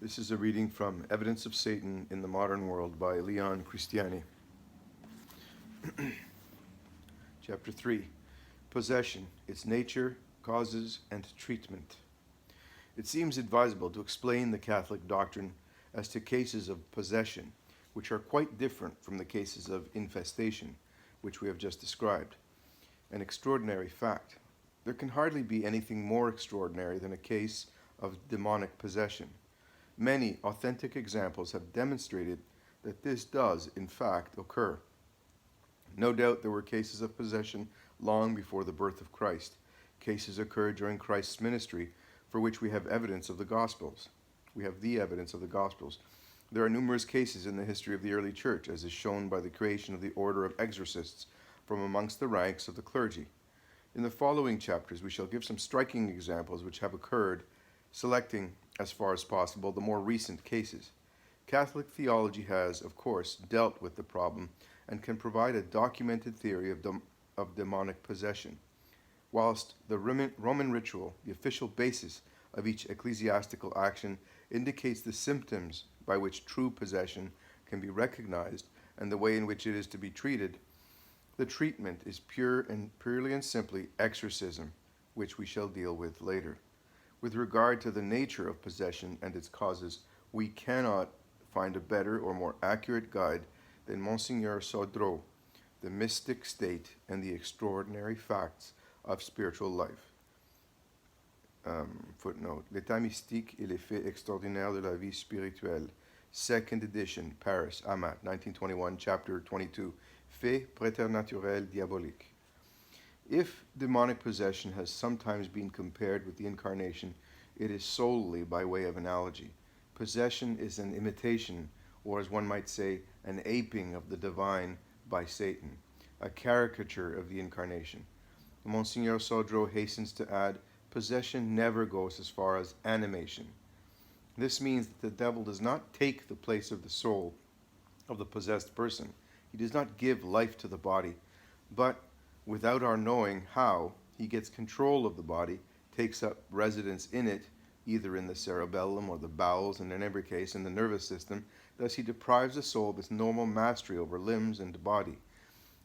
This is a reading from Evidence of Satan in the Modern World by Leon Christiani. Chapter 3. Possession, its nature, causes, and treatment. It seems advisable to explain the Catholic doctrine as to cases of possession, which are quite different from the cases of infestation, which we have just described. An extraordinary fact. There can hardly be anything more extraordinary than a case of demonic possession. Many authentic examples have demonstrated that this does, in fact, occur. No doubt there were cases of possession long before the birth of Christ. Cases occurred during Christ's ministry for which we have evidence of the Gospels. We have the evidence of the Gospels. There are numerous cases in the history of the early church, as is shown by the creation of the order of exorcists from amongst the ranks of the clergy. In the following chapters, we shall give some striking examples which have occurred, selecting, as far as possible, the more recent cases. Catholic theology has, of course, dealt with the problem and can provide a documented theory of demonic possession. Whilst the Roman ritual, the official basis of each ecclesiastical action, indicates the symptoms by which true possession can be recognized and the way in which it is to be treated, the treatment is purely and simply exorcism, which we shall deal with later. With regard to the nature of possession and its causes, we cannot find a better or more accurate guide than Monseigneur Sodreau, The Mystic State and the Extraordinary Facts of Spiritual Life. Footnote, L'état mystique et les faits extraordinaires de la vie spirituelle, 2nd edition, Paris, Amat, 1921, chapter 22, Faits préternaturels diaboliques. If demonic possession has sometimes been compared with the incarnation, it is solely by way of analogy. Possession is an imitation, or as one might say, an aping of the divine by Satan, a caricature of the incarnation. Monseigneur Sodreau hastens to add, possession never goes as far as animation. This means that the devil does not take the place of the soul of the possessed person. He does not give life to the body, but without our knowing how, he gets control of the body, takes up residence in it, either in the cerebellum or the bowels, and in every case in the nervous system. Thus he deprives the soul of its normal mastery over limbs and body.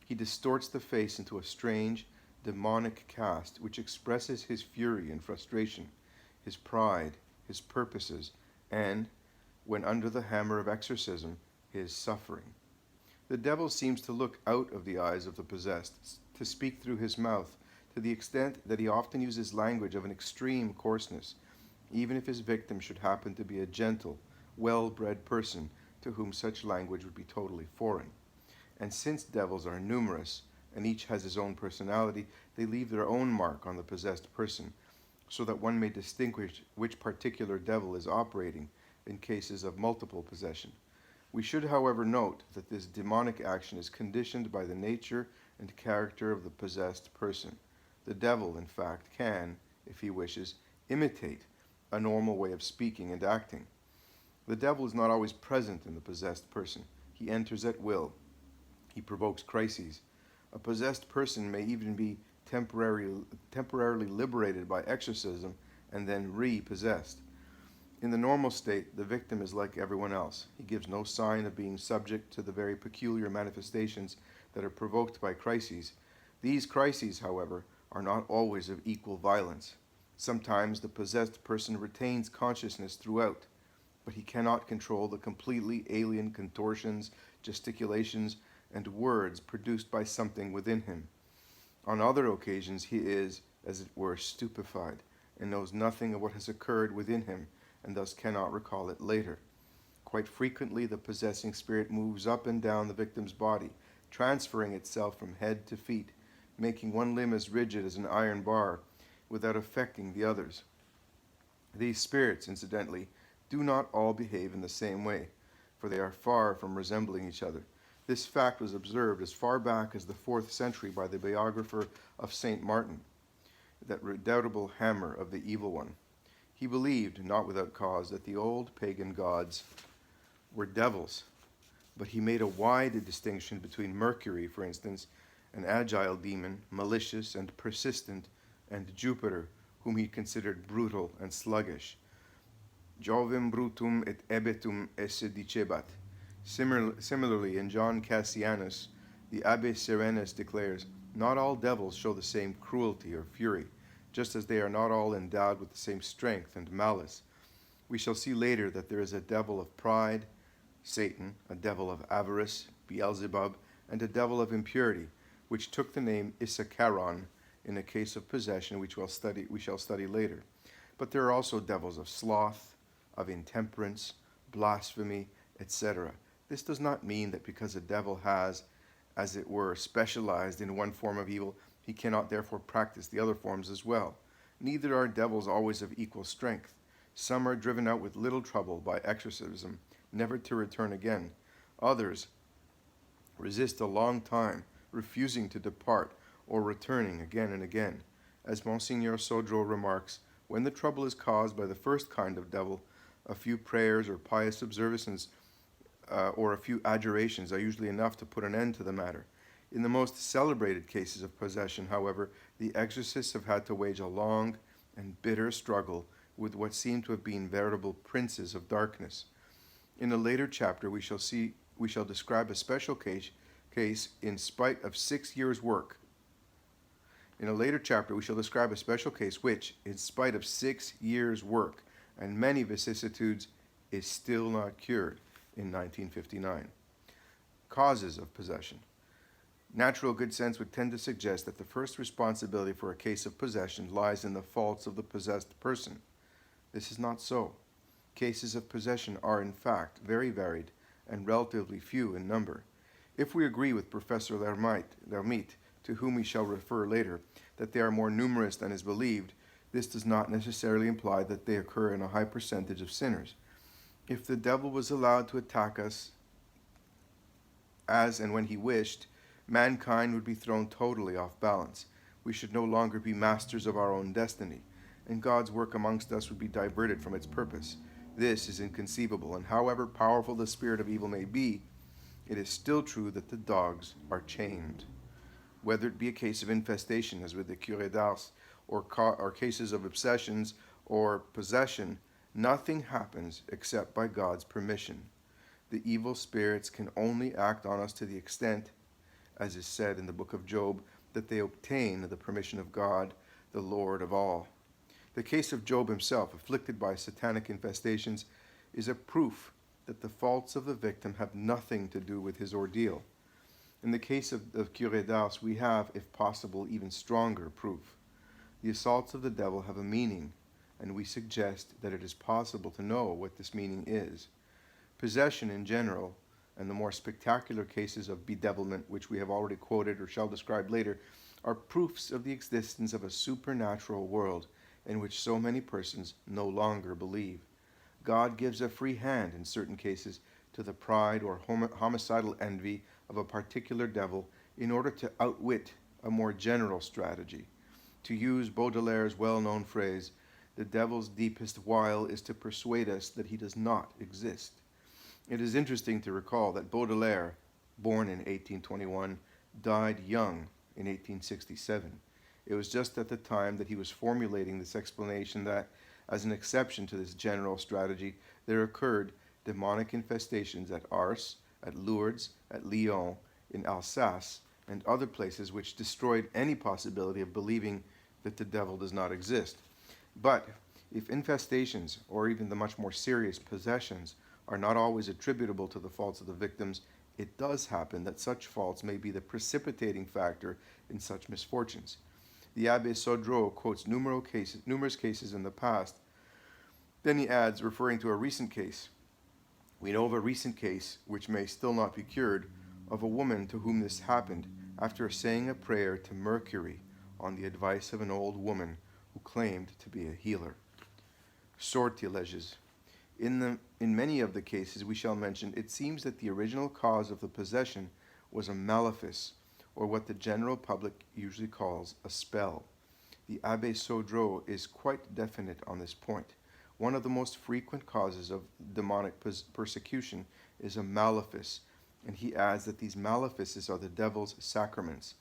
He distorts the face into a strange, demonic cast which expresses his fury and frustration, his pride, his purposes, and, when under the hammer of exorcism, his suffering. The devil seems to look out of the eyes of the possessed, to speak through his mouth, to the extent that he often uses language of an extreme coarseness, even if his victim should happen to be a gentle, well-bred person to whom such language would be totally foreign. And since devils are numerous, and each has his own personality, they leave their own mark on the possessed person, so that one may distinguish which particular devil is operating in cases of multiple possession. We should, however, note that this demonic action is conditioned by the nature and character of the possessed person. The devil, in fact, can, if he wishes, imitate a normal way of speaking and acting. The devil is not always present in the possessed person. He enters at will. He provokes crises. A possessed person may even be temporarily liberated by exorcism and then repossessed. In the normal state, the victim is like everyone else. He gives no sign of being subject to the very peculiar manifestations that are provoked by crises. These crises, however, are not always of equal violence. Sometimes the possessed person retains consciousness throughout, but he cannot control the completely alien contortions, gesticulations, and words produced by something within him. On other occasions he is, as it were, stupefied, and knows nothing of what has occurred within him, and thus cannot recall it later. Quite frequently the possessing spirit moves up and down the victim's body, transferring itself from head to feet, making one limb as rigid as an iron bar, without affecting the others. These spirits, incidentally, do not all behave in the same way, for they are far from resembling each other. This fact was observed as far back as the 4th century by the biographer of Saint Martin, that redoubtable hammer of the evil one. He believed, not without cause, that the old pagan gods were devils, but he made a wide distinction between Mercury, for instance, an agile demon, malicious and persistent, and Jupiter, whom he considered brutal and sluggish. Jovem brutum et ebetum esse dicebat. Similarly, in John Cassianus, the Abbe Serenus declares, not all devils show the same cruelty or fury, just as they are not all endowed with the same strength and malice. We shall see later that there is a devil of pride, Satan, a devil of avarice, Beelzebub, and a devil of impurity, which took the name Issachar in a case of possession which we shall study later. But there are also devils of sloth, of intemperance, blasphemy, etc. This does not mean that because a devil has, as it were, specialized in one form of evil, he cannot therefore practice the other forms as well. Neither are devils always of equal strength. Some are driven out with little trouble by exorcism, never to return again. Others resist a long time, refusing to depart or returning again and again. As Monsignor Sodro remarks, when the trouble is caused by the first kind of devil, a few prayers or pious observances or a few adjurations are usually enough to put an end to the matter. In the most celebrated cases of possession, however, the exorcists have had to wage a long and bitter struggle with what seem to have been veritable princes of darkness. In a later chapter, we shall describe a special case in spite of 6 years' work. In a later chapter, we shall describe a special case which, in spite of 6 years' work and many vicissitudes, is still not cured in 1959. Causes of possession. Natural good sense would tend to suggest that the first responsibility for a case of possession lies in the faults of the possessed person. This is not so. Cases of possession are, in fact, very varied and relatively few in number. If we agree with Professor Lermite, to whom we shall refer later, that they are more numerous than is believed, this does not necessarily imply that they occur in a high percentage of sinners. If the devil was allowed to attack us as and when he wished, mankind would be thrown totally off balance. We should no longer be masters of our own destiny, and God's work amongst us would be diverted from its purpose. This is inconceivable, and however powerful the spirit of evil may be, it is still true that the dogs are chained. Whether it be a case of infestation, as with the Curé d'Ars, or cases of obsessions or possession, nothing happens except by God's permission. The evil spirits can only act on us to the extent, as is said in the book of Job, that they obtain the permission of God, the Lord of all. The case of Job himself, afflicted by satanic infestations, is a proof that the faults of the victim have nothing to do with his ordeal. In the case of Curé d'Ars, we have, if possible, even stronger proof. The assaults of the devil have a meaning, and we suggest that it is possible to know what this meaning is. Possession in general, and the more spectacular cases of bedevilment, which we have already quoted or shall describe later, are proofs of the existence of a supernatural world in which so many persons no longer believe. God gives a free hand in certain cases to the pride or homicidal envy of a particular devil in order to outwit a more general strategy. To use Baudelaire's well-known phrase, the devil's deepest wile is to persuade us that he does not exist. It is interesting to recall that Baudelaire, born in 1821, died young in 1867. It was just at the time that he was formulating this explanation that, as an exception to this general strategy, there occurred demonic infestations at Ars, at Lourdes, at Lyon, in Alsace, and other places which destroyed any possibility of believing that the devil does not exist. But if infestations, or even the much more serious possessions, are not always attributable to the faults of the victims, it does happen that such faults may be the precipitating factor in such misfortunes. The Abbé Sodro quotes numerous cases in the past. Then he adds, referring to a recent case, "We know of a recent case, which may still not be cured, of a woman to whom this happened after saying a prayer to Mercury on the advice of an old woman who claimed to be a healer." Sortilèges. In many of the cases we shall mention, it seems that the original cause of the possession was a malefice, or what the general public usually calls a spell. The Abbé Sodro is quite definite on this point. One of the most frequent causes of demonic persecution is a malefice, and he adds that these malefices are the devil's sacraments.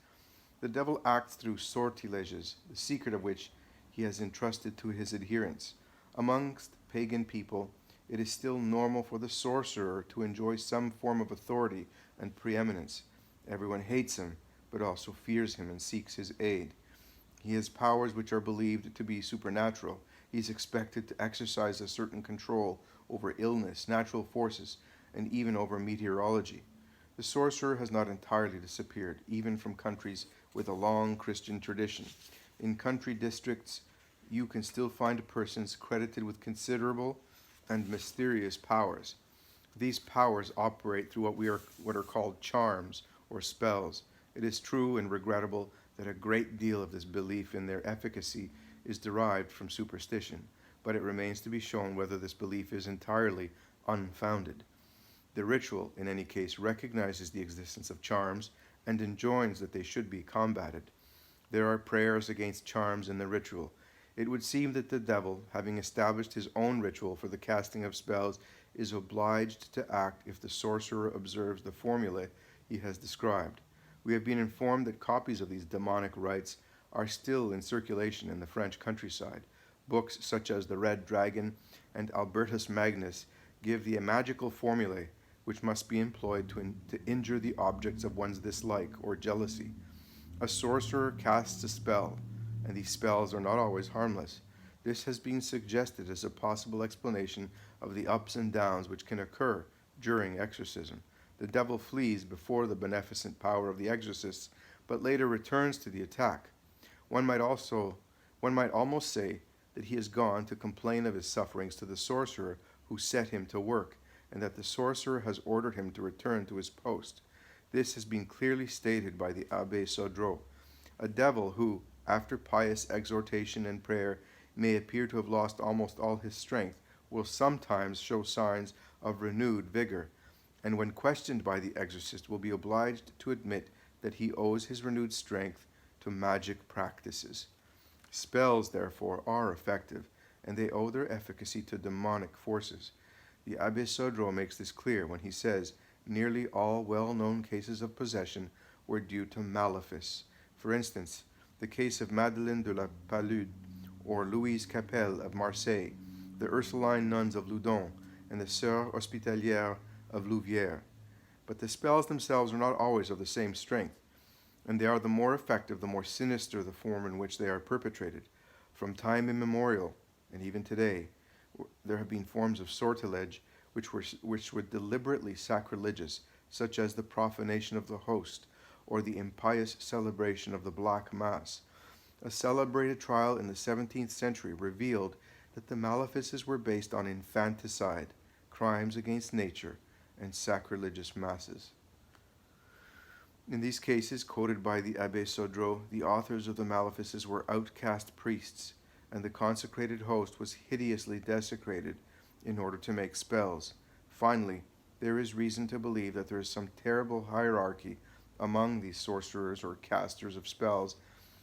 The devil acts through sortilèges, the secret of which he has entrusted to his adherents. Amongst pagan people, it is still normal for the sorcerer to enjoy some form of authority and preeminence. Everyone hates him, but also fears him and seeks his aid. He has powers which are believed to be supernatural. He is expected to exercise a certain control over illness, natural forces, and even over meteorology. The sorcerer has not entirely disappeared, even from countries with a long Christian tradition. In country districts, you can still find persons credited with considerable and mysterious powers. These powers operate through what are called charms or spells. It is true and regrettable that a great deal of this belief in their efficacy is derived from superstition, but it remains to be shown whether this belief is entirely unfounded. The ritual, in any case, recognizes the existence of charms and enjoins that they should be combated. There are prayers against charms in the ritual. It would seem that the devil, having established his own ritual for the casting of spells, is obliged to act if the sorcerer observes the formulae he has described. We have been informed that copies of these demonic rites are still in circulation in the French countryside. Books such as The Red Dragon and Albertus Magnus give the magical formulae which must be employed to injure the objects of one's dislike or jealousy. A sorcerer casts a spell, and these spells are not always harmless. This has been suggested as a possible explanation of the ups and downs which can occur during exorcism. The devil flees before the beneficent power of the exorcists, but later returns to the attack. One might almost say that he has gone to complain of his sufferings to the sorcerer who set him to work, and that the sorcerer has ordered him to return to his post. This has been clearly stated by the Abbé Sodreau. A devil who, after pious exhortation and prayer, may appear to have lost almost all his strength, will sometimes show signs of renewed vigor, and when questioned by the exorcist will be obliged to admit that he owes his renewed strength to magic practices. Spells, therefore, are effective, and they owe their efficacy to demonic forces. The Abbé Sodreau makes this clear when he says nearly all well-known cases of possession were due to malefice. For instance, the case of Madeleine de la Palude or Louise Capel of Marseille, the Ursuline nuns of Loudun, and the Sœurs Hospitalières of Louvière. But the spells themselves are not always of the same strength, and they are the more effective, the more sinister the form in which they are perpetrated. From time immemorial, and even today, there have been forms of sortilege which were deliberately sacrilegious, such as the profanation of the host or the impious celebration of the Black Mass. A celebrated trial in the 17th century revealed that the malefices were based on infanticide, crimes against nature, and sacrilegious masses. In these cases, quoted by the Abbé Sodreau, the authors of the malefices were outcast priests, and the consecrated host was hideously desecrated in order to make spells. Finally, there is reason to believe that there is some terrible hierarchy among these sorcerers or casters of spells,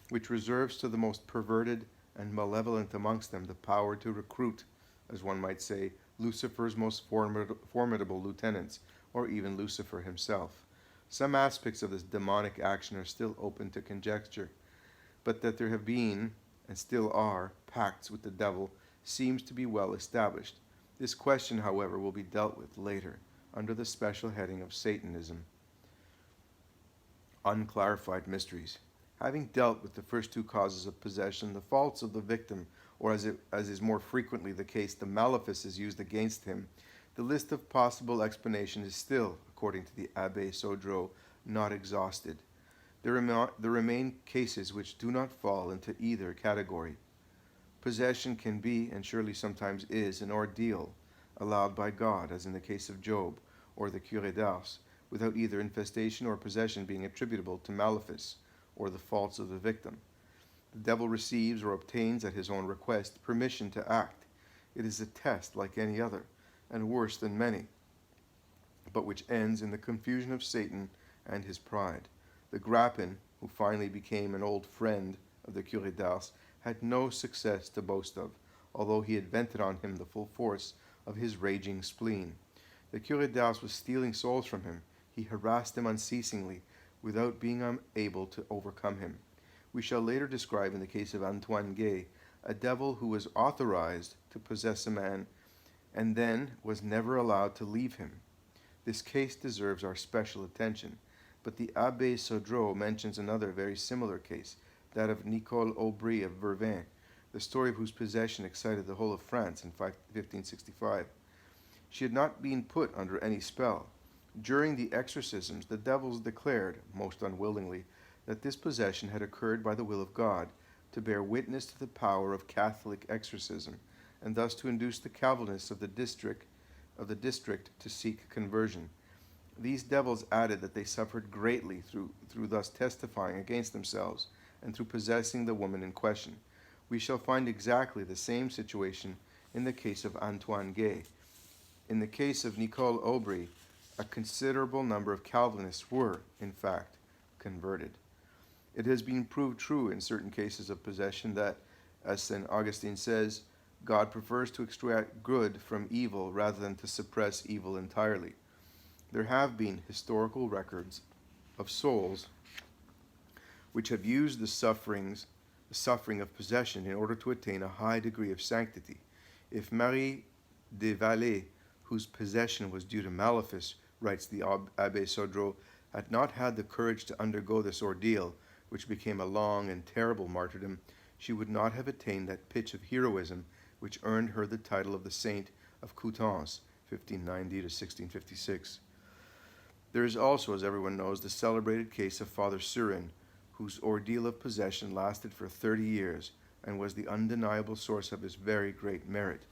which reserves to the most perverted and malevolent amongst them the power to recruit, as one might say, Lucifer's most formidable lieutenants, or even Lucifer himself. Some aspects of this demonic action are still open to conjecture, but that there have been, and still are, pacts with the devil seems to be well established. This question, however, will be dealt with later, under the special heading of Satanism. Unclarified mysteries. Having dealt with the first two causes of possession, the faults of the victim, or as is more frequently the case, the malefices used against him, the list of possible explanations is still, according to the Abbé Sodreau, not exhausted. There remain cases which do not fall into either category. Possession can be, and surely sometimes is, an ordeal allowed by God, as in the case of Job or the Curé d'Ars, without either infestation or possession being attributable to malefice or the faults of the victim. The devil receives or obtains at his own request permission to act. It is a test like any other, and worse than many, but which ends in the confusion of Satan and his pride. The Grappin, who finally became an old friend of the Curé d'Ars, had no success to boast of, although he had vented on him the full force of his raging spleen. The Curé d'Ars was stealing souls from him. He harassed him unceasingly, without being able to overcome him. We shall later describe in the case of Antoine Gay, a devil who was authorized to possess a man and then was never allowed to leave him. This case deserves our special attention, but the Abbé Sodreau mentions another very similar case, that of Nicole Aubry of Vervain, the story of whose possession excited the whole of France in 1565. She had not been put under any spell. During the exorcisms, the devils declared, most unwillingly, that this possession had occurred by the will of God, to bear witness to the power of Catholic exorcism, and thus to induce the Calvinists of the district to seek conversion. These devils added that they suffered greatly through thus testifying against themselves and through possessing the woman in question. We shall find exactly the same situation in the case of Antoine Gay. In the case of Nicole Aubry, a considerable number of Calvinists were, in fact, converted. It has been proved true in certain cases of possession that, as St. Augustine says, God prefers to extract good from evil rather than to suppress evil entirely. There have been historical records of souls which have used the suffering of possession in order to attain a high degree of sanctity. If Marie de Vallée, whose possession was due to malefice, writes the Abbé Sodreau, had not had the courage to undergo this ordeal, which became a long and terrible martyrdom, she would not have attained that pitch of heroism which earned her the title of the Saint of Coutances, 1590 to 1656. There is also, as everyone knows, the celebrated case of Father Surin, whose ordeal of possession lasted for 30 years and was the undeniable source of his very great merit.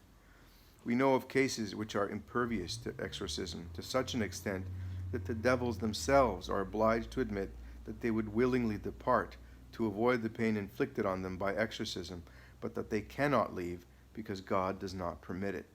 We know of cases which are impervious to exorcism to such an extent that the devils themselves are obliged to admit that they would willingly depart to avoid the pain inflicted on them by exorcism, but that they cannot leave because God does not permit it.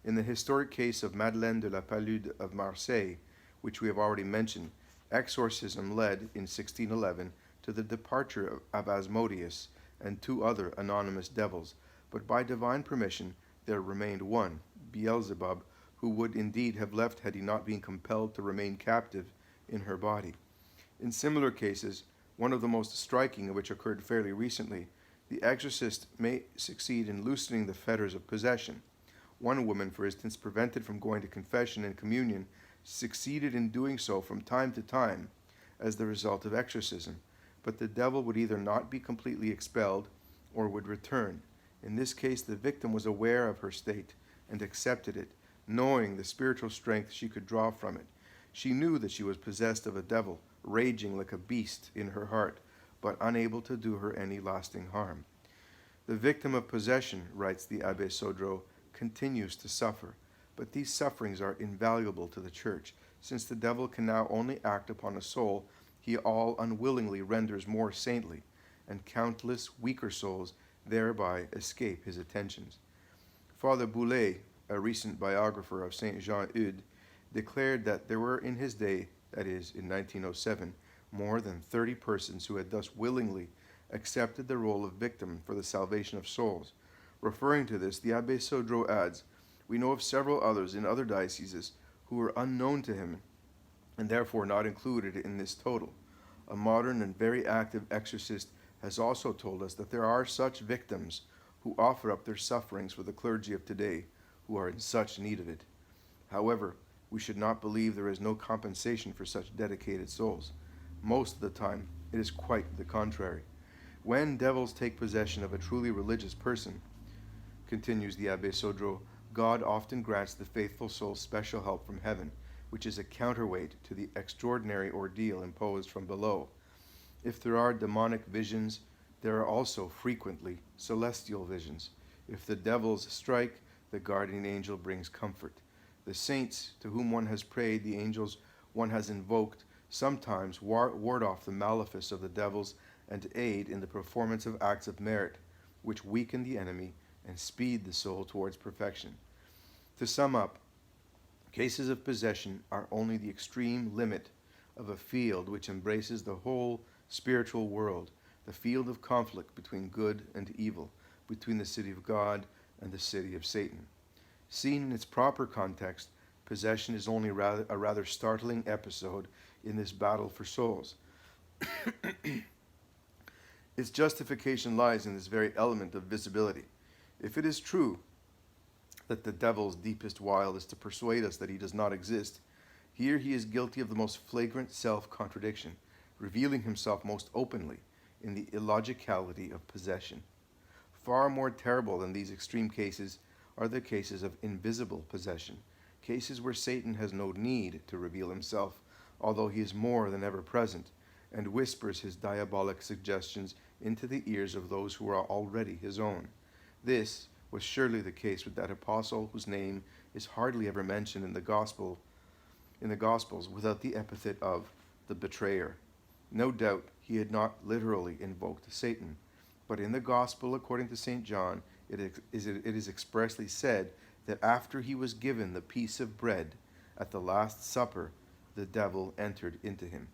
In the historic case of Madeleine de la Palude of Marseille, which we have already mentioned, exorcism led, in 1611, to the departure of Asmodeus and 2 other anonymous devils, but by divine permission there remained one, Beelzebub, who would indeed have left had he not been compelled to remain captive in her body. In similar cases, one of the most striking of which occurred fairly recently, the exorcist may succeed in loosening the fetters of possession. One woman, for instance, prevented from going to confession and communion, succeeded in doing so from time to time as the result of exorcism, but the devil would either not be completely expelled or would return. In this case, the victim was aware of her state and accepted it, knowing the spiritual strength she could draw from it. She knew that she was possessed of a devil, raging like a beast in her heart, but unable to do her any lasting harm. The victim of possession, writes the Abbé Sodreau, continues to suffer, but these sufferings are invaluable to the Church, since the devil can now only act upon a soul he all unwillingly renders more saintly, and countless weaker souls thereby escape his attentions. Father Boulet, a recent biographer of Saint Jean Eudes, declared that there were in his day, that is, in 1907, more than 30 persons who had thus willingly accepted the role of victim for the salvation of souls. Referring to this, the Abbé Sodreau adds, "We know of several others in other dioceses who were unknown to him and therefore not included in this total. A modern and very active exorcist has also told us that there are such victims who offer up their sufferings for the clergy of today who are in such need of it. However, we should not believe there is no compensation for such dedicated souls. Most of the time, it is quite the contrary. When devils take possession of a truly religious person," continues the Abbé Sodreau, "God often grants the faithful soul special help from heaven, which is a counterweight to the extraordinary ordeal imposed from below. If there are demonic visions, there are also frequently celestial visions. If the devils strike, the guardian angel brings comfort. The saints to whom one has prayed, the angels one has invoked, sometimes ward off the malefice of the devils and aid in the performance of acts of merit, which weaken the enemy and speed the soul towards perfection." To sum up, cases of possession are only the extreme limit of a field which embraces the whole spiritual world, the field of conflict between good and evil, between the city of God and the city of Satan. Seen in its proper context, possession is only a rather startling episode in this battle for souls. Its justification lies in this very element of visibility. If it is true that the devil's deepest wile is to persuade us that he does not exist, here he is guilty of the most flagrant self-contradiction, revealing himself most openly in the illogicality of possession. Far more terrible than these extreme cases are the cases of invisible possession, cases where Satan has no need to reveal himself, although he is more than ever present, and whispers his diabolic suggestions into the ears of those who are already his own. This was surely the case with that apostle whose name is hardly ever mentioned in the Gospels without the epithet of the betrayer. No doubt he had not literally invoked Satan, but in the Gospel according to St. John, it is expressly said that after he was given the piece of bread at the Last Supper, the devil entered into him.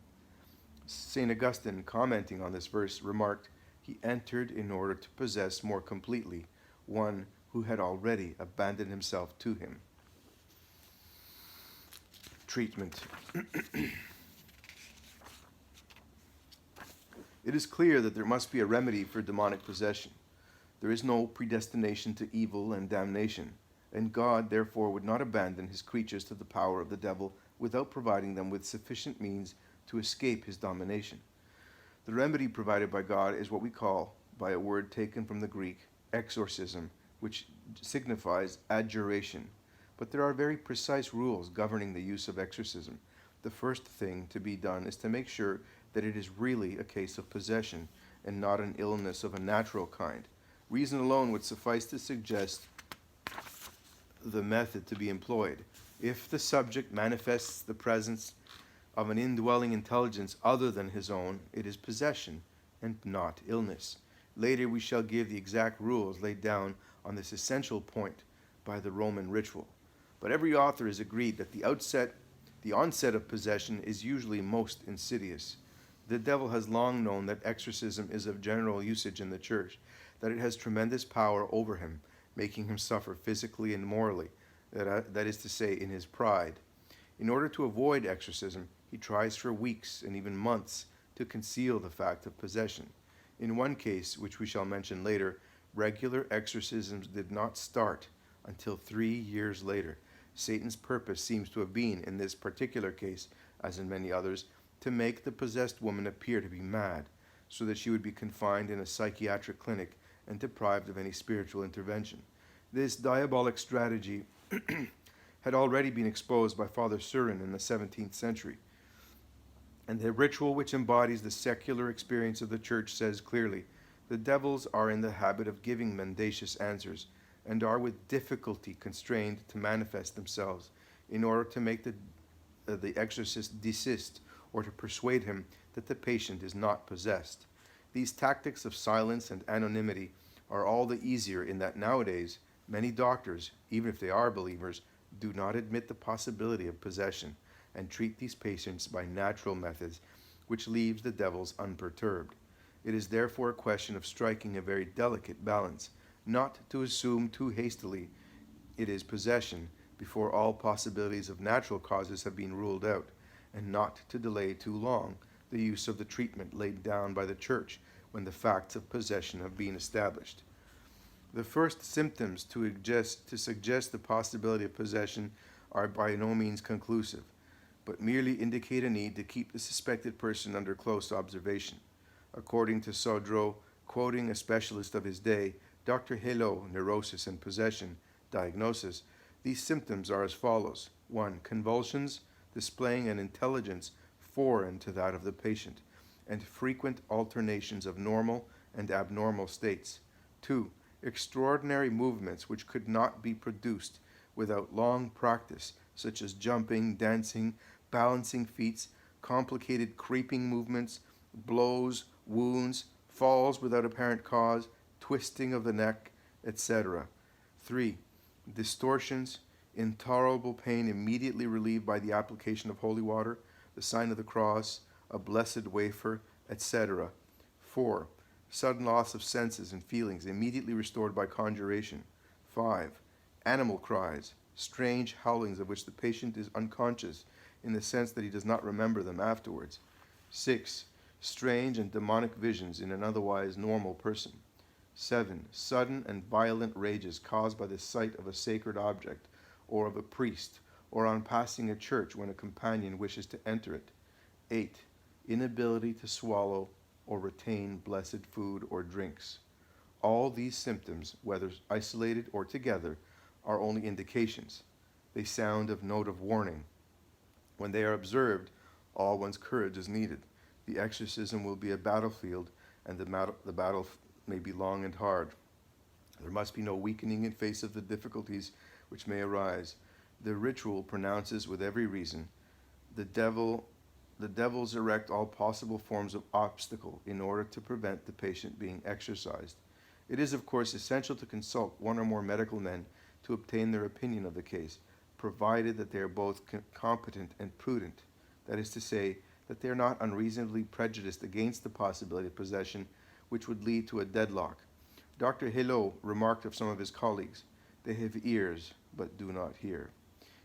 St. Augustine, commenting on this verse, remarked, "He entered in order to possess more completely one who had already abandoned himself to him." Treatment. It is clear that there must be a remedy for demonic possession. There is no predestination to evil and damnation, and God therefore would not abandon his creatures to the power of the devil without providing them with sufficient means to escape his domination. The remedy provided by God is what we call, by a word taken from the Greek, exorcism, which signifies adjuration. But there are very precise rules governing the use of exorcism. The first thing to be done is to make sure that it is really a case of possession and not an illness of a natural kind. Reason alone would suffice to suggest the method to be employed. If the subject manifests the presence of an indwelling intelligence other than his own, it is possession and not illness. Later we shall give the exact rules laid down on this essential point by the Roman ritual. But every author is agreed that the onset of possession is usually most insidious. The devil has long known that exorcism is of general usage in the church, that it has tremendous power over him, making him suffer physically and morally, that is to say, in his pride. In order to avoid exorcism, he tries for weeks and even months to conceal the fact of possession. In one case, which we shall mention later, regular exorcisms did not start until 3 years later. Satan's purpose seems to have been, in this particular case, as in many others, to make the possessed woman appear to be mad, so that she would be confined in a psychiatric clinic and deprived of any spiritual intervention. This diabolic strategy had already been exposed by Father Surin in the 17th century. And the ritual which embodies the secular experience of the Church says clearly, the devils are in the habit of giving mendacious answers, and are with difficulty constrained to manifest themselves in order to make the exorcist desist or to persuade him that the patient is not possessed. These tactics of silence and anonymity are all the easier in that nowadays many doctors, even if they are believers, do not admit the possibility of possession and treat these patients by natural methods, which leaves the devils unperturbed. It is therefore a question of striking a very delicate balance, not to assume too hastily it is possession before all possibilities of natural causes have been ruled out, and not to delay too long the use of the treatment laid down by the Church when the facts of possession have been established. The first symptoms to suggest the possibility of possession are by no means conclusive, but merely indicate a need to keep the suspected person under close observation. According to Sodro, quoting a specialist of his day, Dr. Hello, Neurosis and Possession, Diagnosis, these symptoms are as follows. 1. Convulsions displaying an intelligence foreign to that of the patient, and frequent alternations of normal and abnormal states. 2. Extraordinary movements which could not be produced without long practice, such as jumping, dancing, balancing feats, complicated creeping movements, blows, wounds, falls without apparent cause, twisting of the neck, etc. 3. Distortions, intolerable pain immediately relieved by the application of holy water, the sign of the cross, a blessed wafer, etc. 4. Sudden loss of senses and feelings immediately restored by conjuration. 5. Animal cries, strange howlings of which the patient is unconscious in the sense that he does not remember them afterwards. 6. Strange and demonic visions in an otherwise normal person. 7. Sudden and violent rages caused by the sight of a sacred object or of a priest, or on passing a church when a companion wishes to enter it. 8. Inability to swallow or retain blessed food or drinks. All these symptoms, whether isolated or together, are only indications. They sound a note of warning. When they are observed, all one's courage is needed. The exorcism will be a battlefield, and the battle may be long and hard. There must be no weakening in face of the difficulties which may arise. The ritual pronounces with every reason, the devils erect all possible forms of obstacle in order to prevent the patient being exorcised. It is, of course, essential to consult one or more medical men to obtain their opinion of the case, provided that they are both competent and prudent. That is to say, that they are not unreasonably prejudiced against the possibility of possession, which would lead to a deadlock. Dr. Helot remarked of some of his colleagues, "They have ears, but do not hear."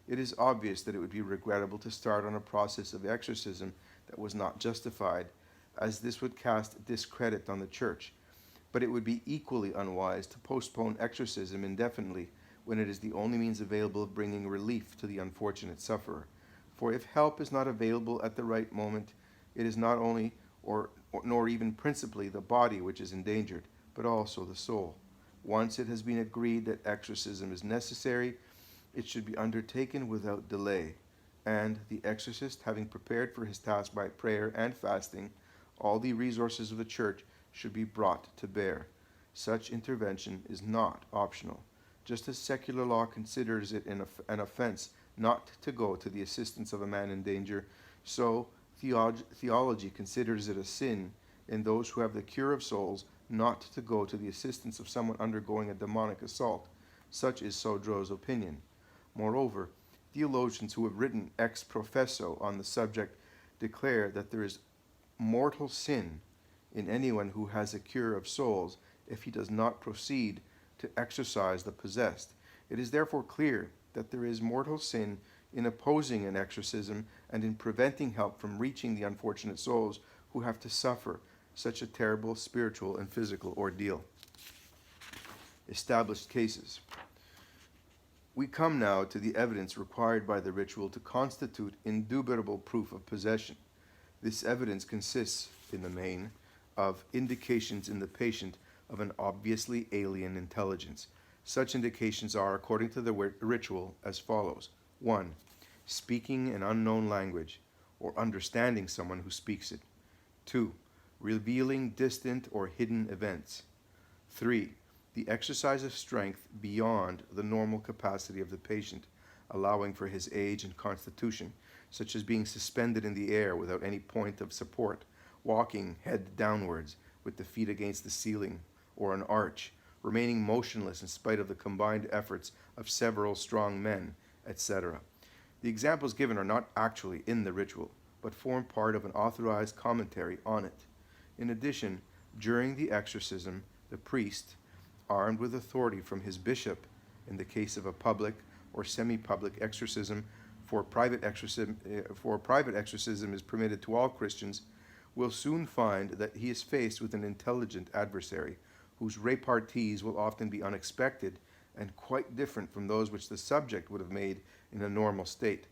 It is obvious that it would be regrettable to start on a process of exorcism that was not justified, as this would cast discredit on the Church. But it would be equally unwise to postpone exorcism indefinitely when it is the only means available of bringing relief to the unfortunate sufferer. For if help is not available at the right moment, it is not only nor even principally the body which is endangered, but also the soul. Once it has been agreed that exorcism is necessary, it should be undertaken without delay, and the exorcist, having prepared for his task by prayer and fasting, all the resources of the Church should be brought to bear. Such intervention is not optional. Just as secular law considers it an offense not to go to the assistance of a man in danger, so theology considers it a sin in those who have the cure of souls not to go to the assistance of someone undergoing a demonic assault. Such is Sodro's opinion. Moreover, theologians who have written ex professo on the subject declare that there is mortal sin in anyone who has a cure of souls if he does not proceed to exorcise the possessed. It is therefore clear that there is mortal sin in opposing an exorcism and in preventing help from reaching the unfortunate souls who have to suffer such a terrible spiritual and physical ordeal. Established cases. We come now to the evidence required by the ritual to constitute indubitable proof of possession. This evidence consists, in the main, of indications in the patient of an obviously alien intelligence. Such indications are, according to the ritual, as follows. 1. Speaking an unknown language, or understanding someone who speaks it. 2. Revealing distant or hidden events. 3. The exercise of strength beyond the normal capacity of the patient, allowing for his age and constitution, such as being suspended in the air without any point of support, walking head downwards with the feet against the ceiling or an arch, remaining motionless in spite of the combined efforts of several strong men, etc. The examples given are not actually in the ritual, but form part of an authorized commentary on it. In addition, during the exorcism, the priest, armed with authority from his bishop, in the case of a public or semi-public exorcism, for private exorcism is permitted to all Christians, will soon find that he is faced with an intelligent adversary, whose repartees will often be unexpected and quite different from those which the subject would have made in a normal state.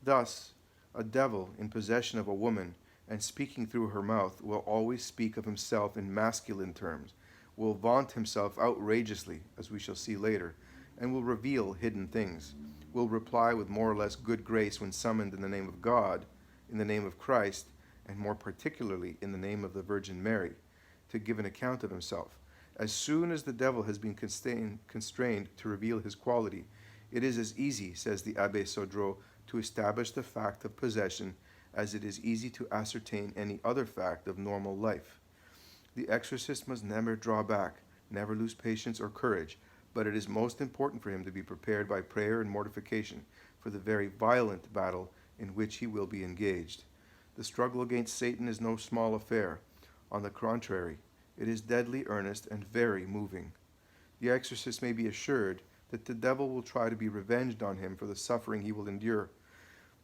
Thus, a devil in possession of a woman and speaking through her mouth will always speak of himself in masculine terms, will vaunt himself outrageously, as we shall see later, and will reveal hidden things, will reply with more or less good grace when summoned in the name of God, in the name of Christ, and more particularly in the name of the Virgin Mary, to give an account of himself. As soon as the devil has been constrained to reveal his quality, it is as easy, says the Abbé Sodro, to establish the fact of possession as it is easy to ascertain any other fact of normal life. The exorcist must never draw back, never lose patience or courage, but it is most important for him to be prepared by prayer and mortification for the very violent battle in which he will be engaged. The struggle against Satan is no small affair. On the contrary, it is deadly earnest and very moving. The exorcist may be assured that the devil will try to be revenged on him for the suffering he will endure.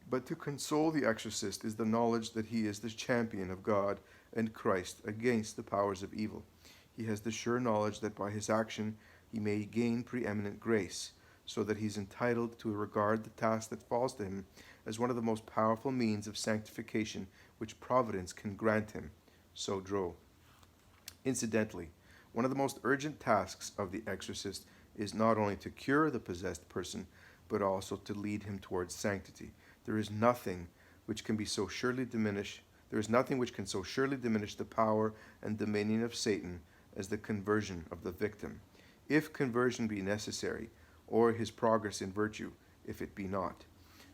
But to console the exorcist is the knowledge that he is the champion of God and Christ against the powers of evil. He has the sure knowledge that by his action he may gain preeminent grace, so that he is entitled to regard the task that falls to him as one of the most powerful means of sanctification which Providence can grant him. So Dro. Incidentally, one of the most urgent tasks of the exorcist is not only to cure the possessed person, but also to lead him towards sanctity. There is nothing which can so surely diminish the power and dominion of Satan as the conversion of the victim, if conversion be necessary, or his progress in virtue, if it be not.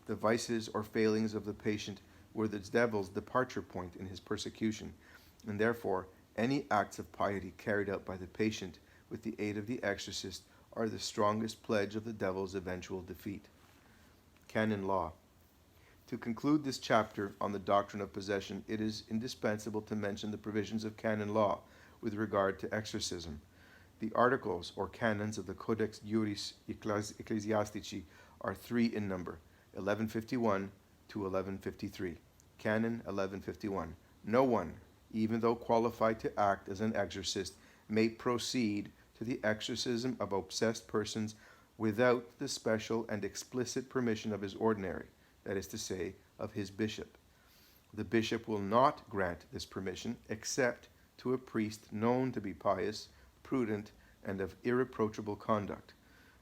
The vices or failings of the patient were the devil's departure point in his persecution, and therefore any acts of piety carried out by the patient with the aid of the exorcist are the strongest pledge of the devil's eventual defeat. Canon Law. To conclude this chapter on the doctrine of possession, it is indispensable to mention the provisions of canon law with regard to exorcism. The articles or canons of the Codex Juris Ecclesiastici are 3 in number, 1151 to 1153. Canon 1151. No one, even though qualified to act as an exorcist, may proceed to the exorcism of obsessed persons without the special and explicit permission of his ordinary, that is to say, of his bishop. The bishop will not grant this permission except to a priest known to be pious, prudent, and of irreproachable conduct,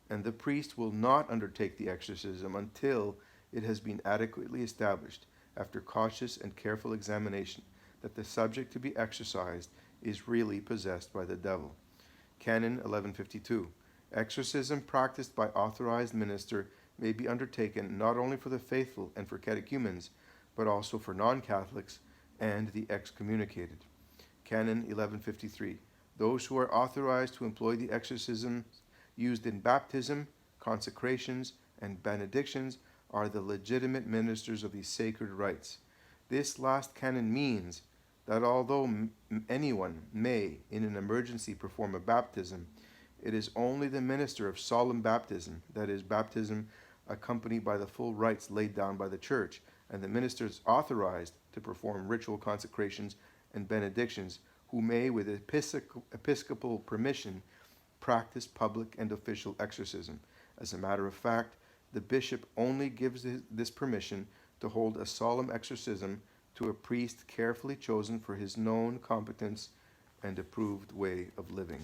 and the priest will not undertake the exorcism until it has been adequately established, after cautious and careful examination, that the subject to be exorcised is really possessed by the devil. Canon 1152. Exorcism practiced by authorized minister may be undertaken not only for the faithful and for catechumens, but also for non-Catholics and the excommunicated. Canon 1153. Those who are authorized to employ the exorcism used in baptism, consecrations, and benedictions are the legitimate ministers of these sacred rites. This last canon means that although anyone may, in an emergency, perform a baptism, it is only the minister of solemn baptism, that is, baptism accompanied by the full rites laid down by the Church, and the ministers authorized to perform ritual consecrations and benedictions, who may, with episcopal permission, practice public and official exorcism. As a matter of fact, the bishop only gives this permission to hold a solemn exorcism to a priest carefully chosen for his known competence and approved way of living.